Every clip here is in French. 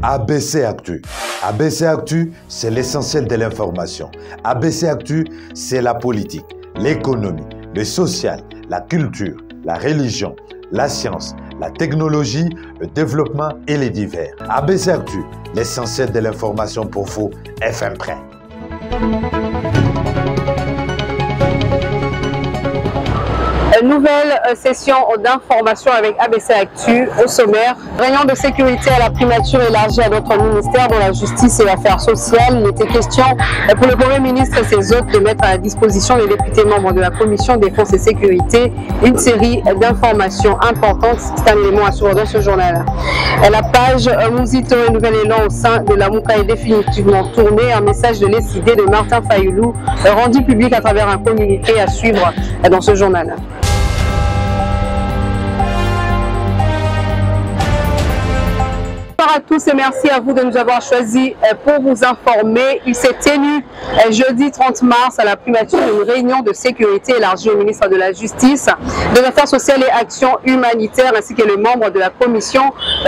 ABC Actu. ABC Actu, c'est l'essentiel de l'information. ABC Actu, c'est la politique, l'économie, le social, la culture, la religion, la science, la technologie, le développement et les divers. ABC Actu, l'essentiel de l'information pour vous, FM Prêt. Nouvelle session d'information avec ABC Actu au sommaire. Réunion de sécurité à la primature élargie à d'autres ministères dont la justice et l'affaires sociales. Il était question pour le Premier ministre et ses hôtes de mettre à la disposition des députés membres de la commission défense et sécurité une série d'informations importantes. C'est un élément à suivre dans ce journal. La page Mouzito et Nouvel Élan au sein de la Mouka est définitivement tournée. Un message de l'ECD de Martin Fayoulou rendu public à travers un communiqué à suivre dans ce journal. Bonjour à tous et merci à vous de nous avoir choisis pour vous informer. Il s'est tenu jeudi 30 mars à la primature une réunion de sécurité élargie au ministre de la Justice, des Affaires sociales et Actions humanitaires ainsi que les membres de la commission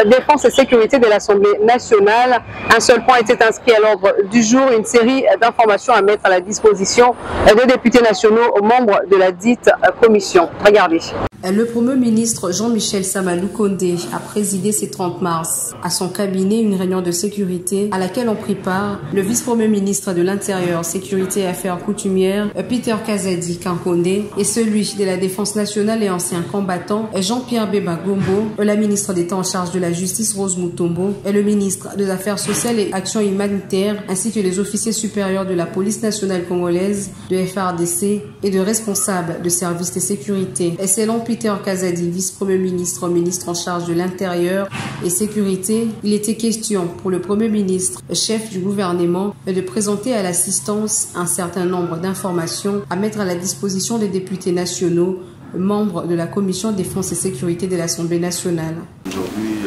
défense et sécurité de l'Assemblée nationale. Un seul point était inscrit à l'ordre du jour, une série d'informations à mettre à la disposition des députés nationaux aux membres de la dite commission. Regardez. Le Premier ministre Jean-Michel Sama Lukonde a présidé ce 30 mars à son cabinet une réunion de sécurité à laquelle ont pris part le vice-premier ministre de l'Intérieur, Sécurité et Affaires coutumières Peter Kazadi Kankonde et celui de la Défense nationale et ancien combattant Jean-Pierre Beba Gombo, la ministre d'État en charge de la Justice Rose Mutombo et le ministre des Affaires sociales et Actions humanitaires ainsi que les officiers supérieurs de la police nationale congolaise, de FARDC et de responsables de services de sécurité. Et selon Peter Kazadi, vice-premier ministre, ministre en charge de l'Intérieur et sécurité, il était question pour le Premier ministre, chef du gouvernement, de présenter à l'assistance un certain nombre d'informations à mettre à la disposition des députés nationaux, membres de la commission défense et sécurité de l'Assemblée nationale. Aujourd'hui,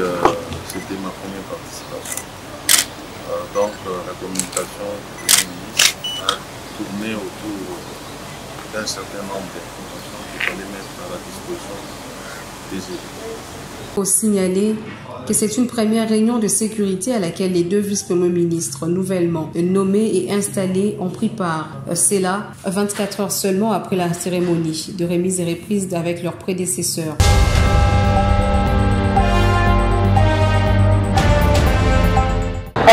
c'était ma première participation. Donc, la communication du Premier ministre a tourné autour d'un certain nombre d'informations qu'il fallait mettre à la disposition des élus. Il faut signaler que c'est une première réunion de sécurité à laquelle les deux vice-premiers ministres nouvellement nommés et installés ont pris part. C'est là, 24 heures seulement après la cérémonie de remise et reprise avec leurs prédécesseurs.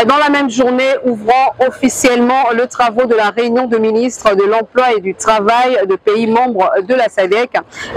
Dans la même journée, ouvrant officiellement le travaux de la réunion de ministres de l'Emploi et du Travail de pays membres de la SADC,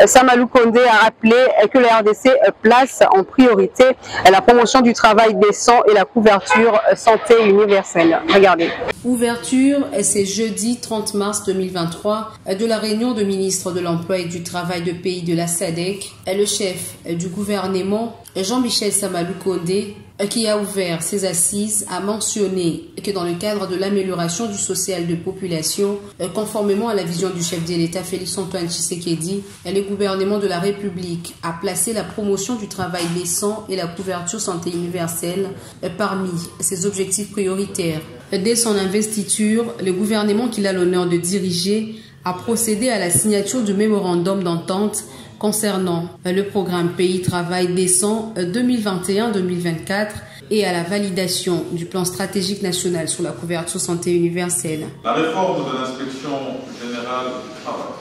Sama Lukonde a rappelé que la RDC place en priorité la promotion du travail décent et la couverture santé universelle. Regardez. Ouverture, c'est jeudi 30 mars 2023 de la réunion de ministres de l'Emploi et du Travail de pays de la SADC. Le chef du gouvernement, Jean-Michel Sama Lukonde, qui a ouvert ses assises, a mentionné que dans le cadre de l'amélioration du social de population, conformément à la vision du chef de l'État Félix-Antoine Tshisekedi, le gouvernement de la République a placé la promotion du travail décent et la couverture santé universelle parmi ses objectifs prioritaires. Dès son investiture, le gouvernement qu'il a l'honneur de diriger a procédé à la signature du mémorandum d'entente concernant le programme Pays Travail Décent 2021-2024 et à la validation du plan stratégique national sur la couverture santé universelle. La réforme de l'inspection générale du travail,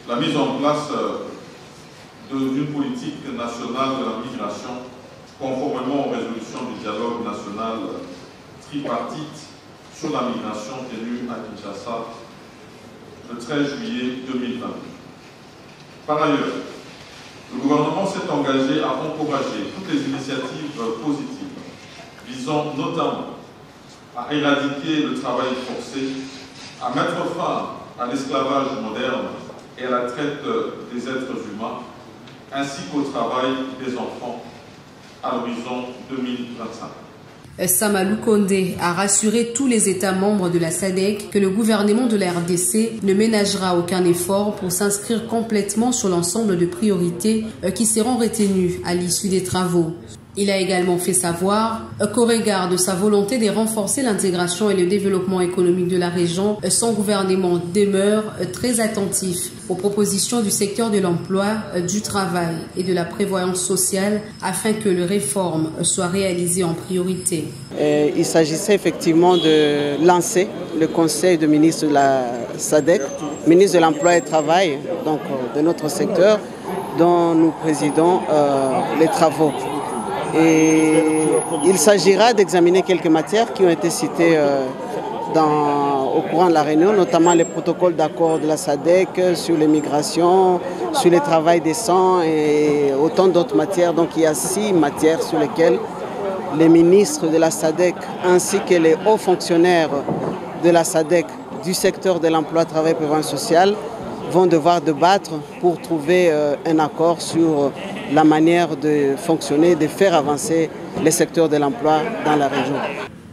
la mise en place d'une politique nationale de la migration conformément aux résolutions du dialogue national tripartite sur la migration tenue à Kinshasa le 13 juillet 2022. Par ailleurs, le gouvernement s'est engagé à encourager toutes les initiatives positives visant notamment à éradiquer le travail forcé, à mettre fin à l'esclavage moderne et à la traite des êtres humains, ainsi qu'au travail des enfants à l'horizon 2025. Sama Lukonde a rassuré tous les États membres de la SADC que le gouvernement de la RDC ne ménagera aucun effort pour s'inscrire complètement sur l'ensemble de priorités qui seront retenues à l'issue des travaux. Il a également fait savoir qu'au regard de sa volonté de renforcer l'intégration et le développement économique de la région, son gouvernement demeure très attentif aux propositions du secteur de l'emploi, du travail et de la prévoyance sociale afin que les réformes soient réalisées en priorité. Il s'agissait effectivement de lancer le conseil de ministres de la SADC, ministre de l'Emploi et du Travail, donc de notre secteur, dont nous présidons les travaux. Et il s'agira d'examiner quelques matières qui ont été citées au courant de la réunion, notamment les protocoles d'accord de la SADC sur les migrations, sur le travail décent et autant d'autres matières. Donc il y a 6 matières sur lesquelles les ministres de la SADC ainsi que les hauts fonctionnaires de la SADC du secteur de l'emploi, travail et prévoyance sociale vont devoir débattre pour trouver un accord sur la manière de fonctionner, de faire avancer les secteurs de l'emploi dans la région.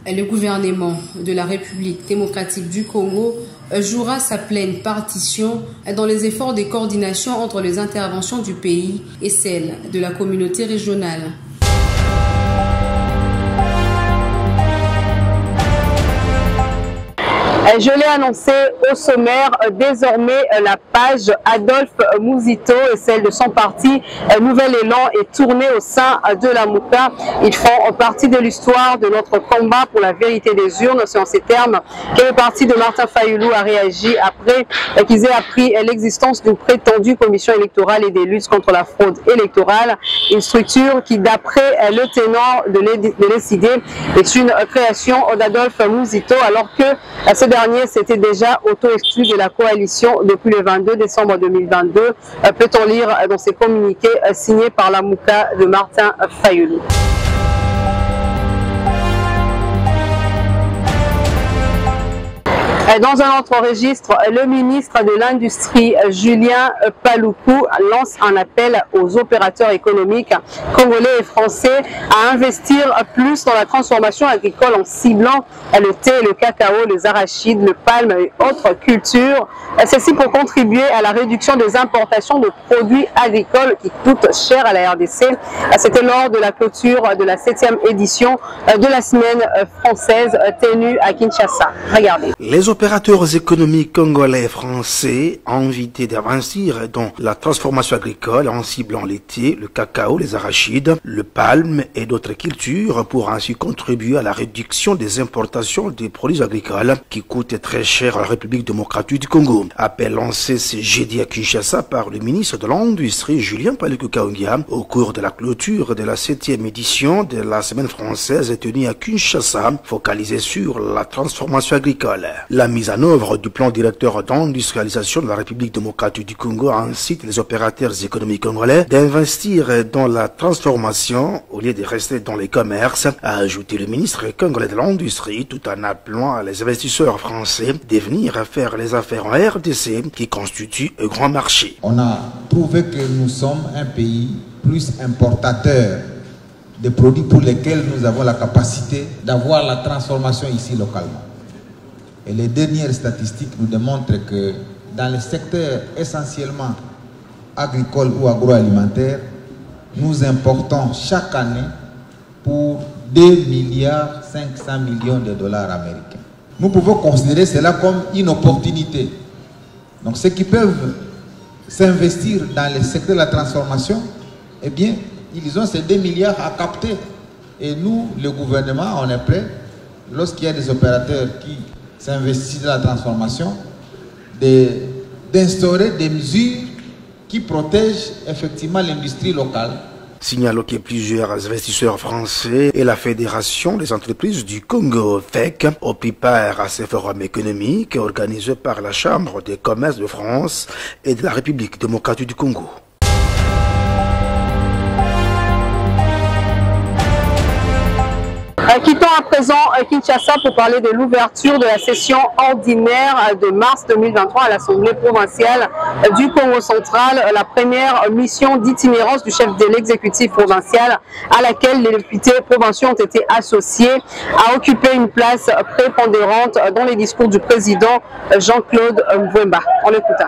Le gouvernement de la République démocratique du Congo jouera sa pleine partition dans les efforts de coordination entre les interventions du pays et celles de la communauté régionale. Je l'ai annoncé au sommaire, désormais la page Adolphe Mouzito et celle de son parti Nouvel Élan est tournée au sein de la Mouka. Ils font partie de l'histoire de notre combat pour la vérité des urnes. C'est en ces termes que le parti de Martin Fayoulou a réagi après qu'ils aient appris l'existence d'une prétendue commission électorale et des luttes contre la fraude électorale. Une structure qui, d'après le ténor de l'ECD, est une création d'Adolphe Mouzito, alors que ce dernier s'était déjà auto-exclu de la coalition depuis le 22 décembre 2022. Peut-on lire dans ces communiqués signés par la Mouka de Martin Fayoulou. Dans un autre registre, le ministre de l'Industrie, Julien Paluku, lance un appel aux opérateurs économiques congolais et français à investir plus dans la transformation agricole en ciblant le thé, le cacao, les arachides, le palme et autres cultures. Ceci pour contribuer à la réduction des importations de produits agricoles qui coûtent cher à la RDC. C'était lors de la clôture de la 7e édition de la semaine française tenue à Kinshasa. Regardez. Les opérateurs économiques congolais et français invités d'investir dans la transformation agricole en ciblant les thés, le cacao, les arachides, le palme et d'autres cultures pour ainsi contribuer à la réduction des importations des produits agricoles qui coûtent très cher à la République démocratique du Congo. Appel lancé ce jeudi à Kinshasa par le ministre de l'Industrie Julien Paluku Kahongya au cours de la clôture de la 7e édition de la semaine française tenue à Kinshasa, focalisée sur la transformation agricole. La mise en œuvre du plan directeur d'industrialisation de la République démocratique du Congo incite les opérateurs économiques congolais d'investir dans la transformation au lieu de rester dans les commerces, a ajouté le ministre congolais de l'Industrie, tout en appelant les investisseurs français de venir faire les affaires en RDC qui constitue un grand marché. On a prouvé que nous sommes un pays plus importateur de produits pour lesquels nous avons la capacité d'avoir la transformation ici localement. Et les dernières statistiques nous démontrent que dans les secteurs essentiellement agricoles ou agroalimentaires, nous importons chaque année pour 2,5 milliards de dollars américains. Nous pouvons considérer cela comme une opportunité. Donc ceux qui peuvent s'investir dans le secteur de la transformation, eh bien, ils ont ces 2 milliards à capter. Et nous, le gouvernement, on est prêt, lorsqu'il y a des opérateurs qui s'investissent dans la transformation, d'instaurer des mesures qui protègent effectivement l'industrie locale. Signalons que plusieurs investisseurs français et la Fédération des entreprises du Congo, FEC, ont pris part à ces forums économiques organisés par la Chambre des commerces de France et de la République démocratique du Congo. Quittons à présent Kinshasa pour parler de l'ouverture de la session ordinaire de mars 2023 à l'Assemblée provinciale du Congo central, la première mission d'itinérance du chef de l'exécutif provincial à laquelle les députés provinciaux ont été associés, a occupé une place prépondérante dans les discours du président Jean-Claude Mvouemba. On l'écoute.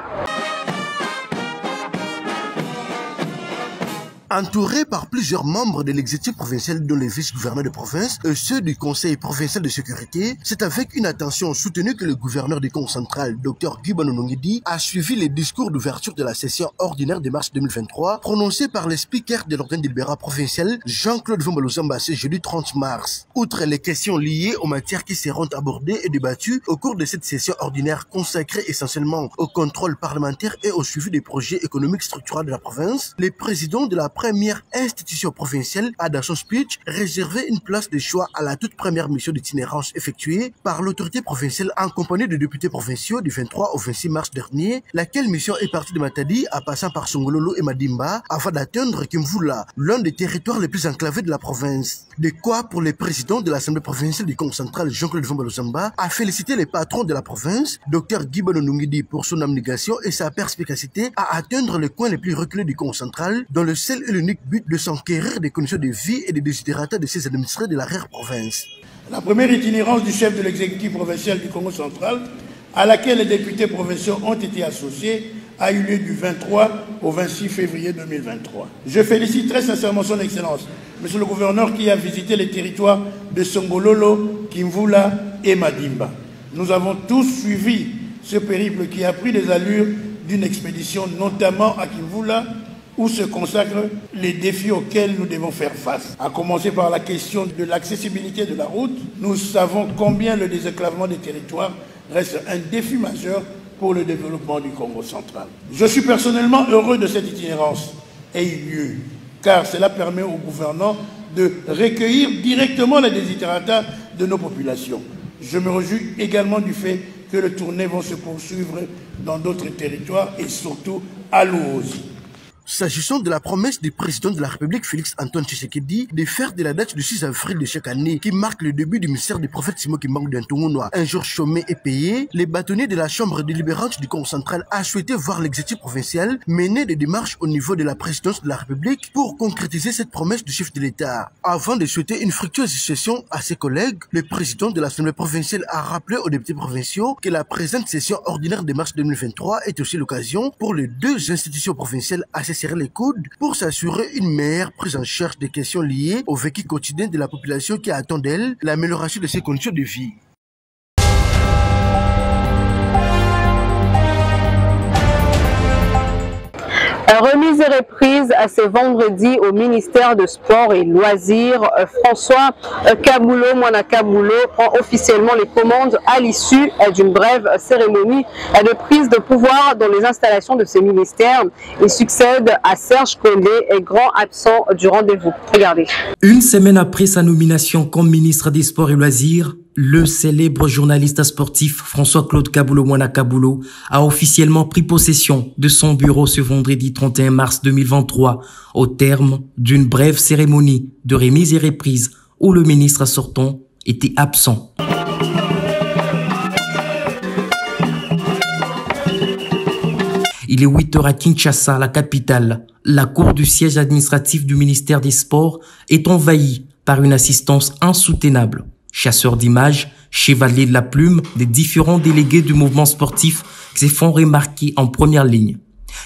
Entouré par plusieurs membres de l'exécutif provincial dont les vice-gouverneurs de province et ceux du conseil provincial de sécurité, c'est avec une attention soutenue que le gouverneur du Congo central, Dr Guy Banonongidi, a suivi les discours d'ouverture de la session ordinaire de mars 2023 prononcés par le speaker de l'ordre délibérat provincial, Jean-Claude Vombalozamba, ce jeudi 30 mars. Outre les questions liées aux matières qui seront abordées et débattues au cours de cette session ordinaire consacrée essentiellement au contrôle parlementaire et au suivi des projets économiques structurels de la province, le président de la première institution provinciale a dans son speech réservé une place de choix à la toute première mission d'itinérance effectuée par l'autorité provinciale en compagnie de députés provinciaux du 23 au 26 mars dernier, laquelle mission est partie de Matadi en passant par Songololo et Madimba avant d'atteindre Kimvula, l'un des territoires les plus enclavés de la province. De quoi pour le président de l'Assemblée provinciale du Congo central, Jean-Claude Vombalozamba, a félicité les patrons de la province, Dr Guy Banonongidi, pour son abnégation et sa perspicacité à atteindre les coins les plus reculés du Congo central dans le seul et l'unique but de s'enquérir des conditions de vie et des désidératas de ses administrés de la rare province. La première itinérance du chef de l'exécutif provincial du Congo central, à laquelle les députés provinciaux ont été associés, a eu lieu du 23 au 26 février 2023. Je félicite très sincèrement son Excellence, Monsieur le gouverneur, qui a visité les territoires de Songololo, Kimvula et Madimba. Nous avons tous suivi ce périple qui a pris les allures d'une expédition, notamment à Kimvula, où se consacrent les défis auxquels nous devons faire face. À commencer par la question de l'accessibilité de la route, nous savons combien le désenclavement des territoires reste un défi majeur pour le développement du Congo central. Je suis personnellement heureux de cette itinérance ait eu lieu, car cela permet au gouvernement de recueillir directement les désiderata de nos populations. Je me réjouis également du fait que les tournées vont se poursuivre dans d'autres territoires et surtout à Louosi. S'agissant de la promesse du président de la République, Félix Antoine Tshisekedi, de faire de la date du 6 avril de chaque année, qui marque le début du mystère du prophète Simon Kimbangu d'Antongonoa, un jour chômé et payé, les bâtonniers de la Chambre délibérante du Congo central a souhaité voir l'exécutif provincial mener des démarches au niveau de la présidence de la République pour concrétiser cette promesse du chef de l'État. Avant de souhaiter une fructueuse session à ses collègues, le président de l'Assemblée provinciale a rappelé aux députés provinciaux que la présente session ordinaire de mars 2023 est aussi l'occasion pour les deux institutions provinciales à serrer les coudes pour s'assurer une meilleure prise en charge des questions liées au vécu quotidien de la population qui attend d'elle l'amélioration de ses conditions de vie. Remise et reprise à ce vendredi au ministère de Sport et Loisirs. François Kaboulo, Mwana Kaboulo, prend officiellement les commandes à l'issue d'une brève cérémonie de prise de pouvoir dans les installations de ce ministère. Il succède à Serge Condé, grand absent du rendez-vous. Regardez. Une semaine après sa nomination comme ministre des Sports et Loisirs, le célèbre journaliste sportif François-Claude Kaboulo Mwana Kaboulo a officiellement pris possession de son bureau ce vendredi 31 mars 2023 au terme d'une brève cérémonie de remise et reprise où le ministre sortant était absent. Il est 8h à Kinshasa, la capitale. La cour du siège administratif du ministère des Sports est envahie par une assistance insoutenable. Chasseurs d'images, chevaliers de la plume, des différents délégués du mouvement sportif se font remarquer en première ligne.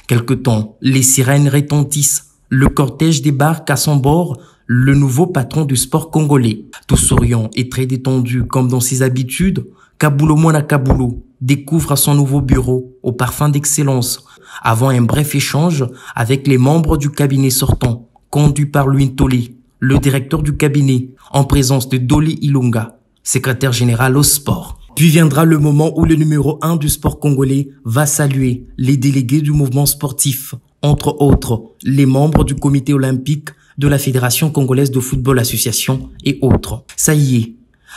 Quelque temps, les sirènes retentissent. Le cortège débarque à son bord, le nouveau patron du sport congolais. Tout souriant et très détendu comme dans ses habitudes, Kaboulo Mwana Kaboulo découvre à son nouveau bureau au parfum d'excellence avant un bref échange avec les membres du cabinet sortant, conduit par Louis Ntoli, le directeur du cabinet, en présence de Dolly Ilunga, secrétaire général au sport. Puis viendra le moment où le numéro 1 du sport congolais va saluer les délégués du mouvement sportif, entre autres les membres du comité olympique, de la Fédération congolaise de football association et autres. Ça y est,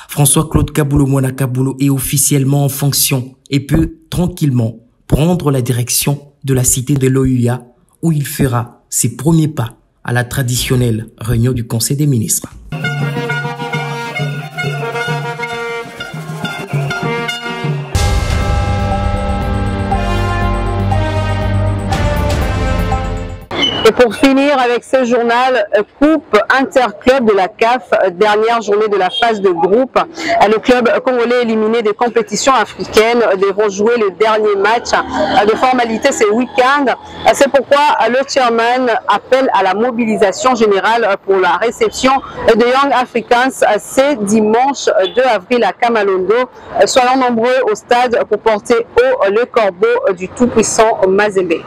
François-Claude Kaboulo Mwana Kaboulo est officiellement en fonction et peut tranquillement prendre la direction de la cité de l'OUA où il fera ses premiers pas à la traditionnelle réunion du Conseil des ministres. Et pour finir avec ce journal, Coupe Interclub de la CAF, dernière journée de la phase de groupe. Le club congolais éliminé des compétitions africaines devront jouer le dernier match de formalité ce week-end. C'est pourquoi le chairman appelle à la mobilisation générale pour la réception de Young Africans ce dimanche 2 avril à Kamalondo. Soyons nombreux au stade pour porter haut le corbeau du tout-puissant Mazembe.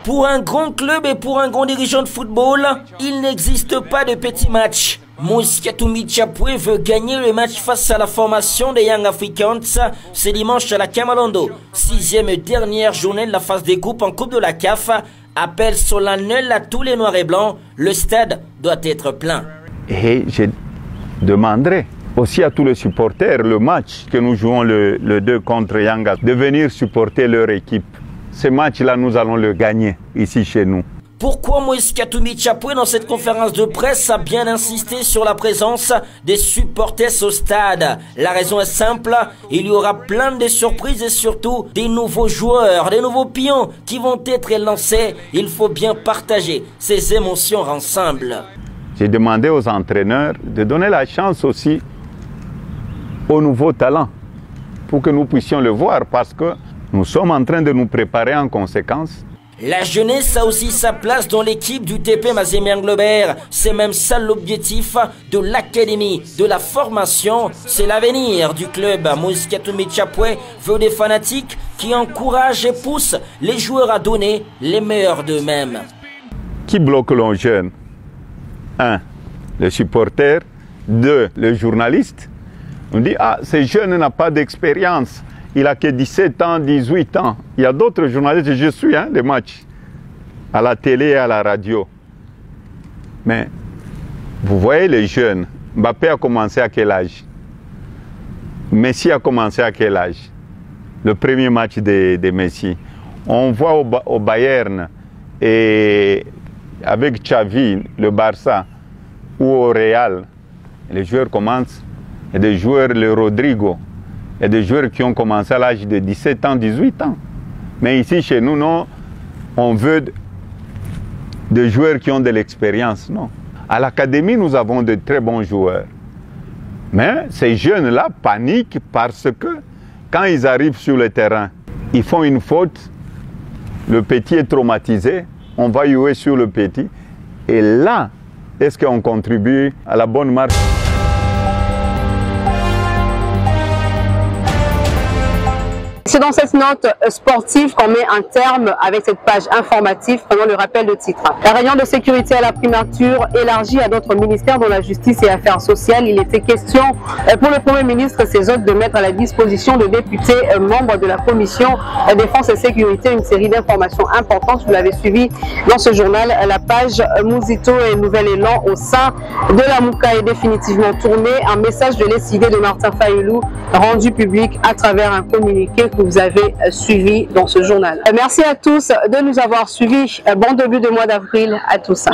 Pour un grand club et pour un grand dirigeant de football, il n'existe pas de petits matchs. Moscato Michapwe veut gagner le match face à la formation des Young Africans ce dimanche à la Kamalondo. 6e et dernière journée de la phase des groupes en Coupe de la CAF. Appel solennel à tous les noirs et blancs. Le stade doit être plein. Et je demanderai aussi à tous les supporters le match que nous jouons le 2 contre Yanga de venir supporter leur équipe. Ce match-là, nous allons le gagner ici chez nous. Pourquoi Moïse Katumbi Chapwe dans cette conférence de presse a bien insisté sur la présence des supporters au stade? La raison est simple, il y aura plein de surprises et surtout des nouveaux joueurs, des nouveaux pions qui vont être lancés. Il faut bien partager ces émotions ensemble. J'ai demandé aux entraîneurs de donner la chance aussi aux nouveaux talents pour que nous puissions le voir parce que nous sommes en train de nous préparer en conséquence. La jeunesse a aussi sa place dans l'équipe du TP Mazembe Anglebert. C'est même ça l'objectif de l'académie, de la formation. C'est l'avenir du club. Moïse Katumbi Chapwe veut des fanatiques qui encouragent et poussent les joueurs à donner les meilleurs d'eux-mêmes. Qui bloque les jeunes? 1. Le supporter. 2. Le journaliste. On dit, ah, ce jeune n'a pas d'expérience. Il a que 17 ans, 18 ans. Il y a d'autres journalistes, je suis des matchs à la télé et à la radio. Mais vous voyez les jeunes, Mbappé a commencé à quel âge? Messi a commencé à quel âge? Le premier match de Messi. On voit au Bayern et avec Xavi, le Barça, ou au Real, les joueurs commencent. Il y a des joueurs, le Rodrigo, il y a des joueurs qui ont commencé à l'âge de 17 ans, 18 ans. Mais ici, chez nous, non, on veut des joueurs qui ont de l'expérience, non. À l'académie, nous avons de très bons joueurs. Mais ces jeunes-là paniquent parce que quand ils arrivent sur le terrain, ils font une faute, le petit est traumatisé, on va jouer sur le petit. Et là, est-ce qu'on contribue à la bonne marche? C'est dans cette note sportive qu'on met un terme avec cette page informative. Prenons le rappel de titre. La réunion de sécurité à la primature élargie à d'autres ministères dont la justice et affaires sociales. Il était question pour le Premier ministre et ses hôtes de mettre à la disposition de députés membres de la commission défense et sécurité une série d'informations importantes. Vous l'avez suivi dans ce journal. La page Mouzito et Nouvel Élan au sein de la Mouka est définitivement tournée. Un message de l'ECD de Martin Fayoulou rendu public à travers un communiqué que vous avez suivi dans ce journal. Merci à tous de nous avoir suivis. Bon début de mois d'avril à tous.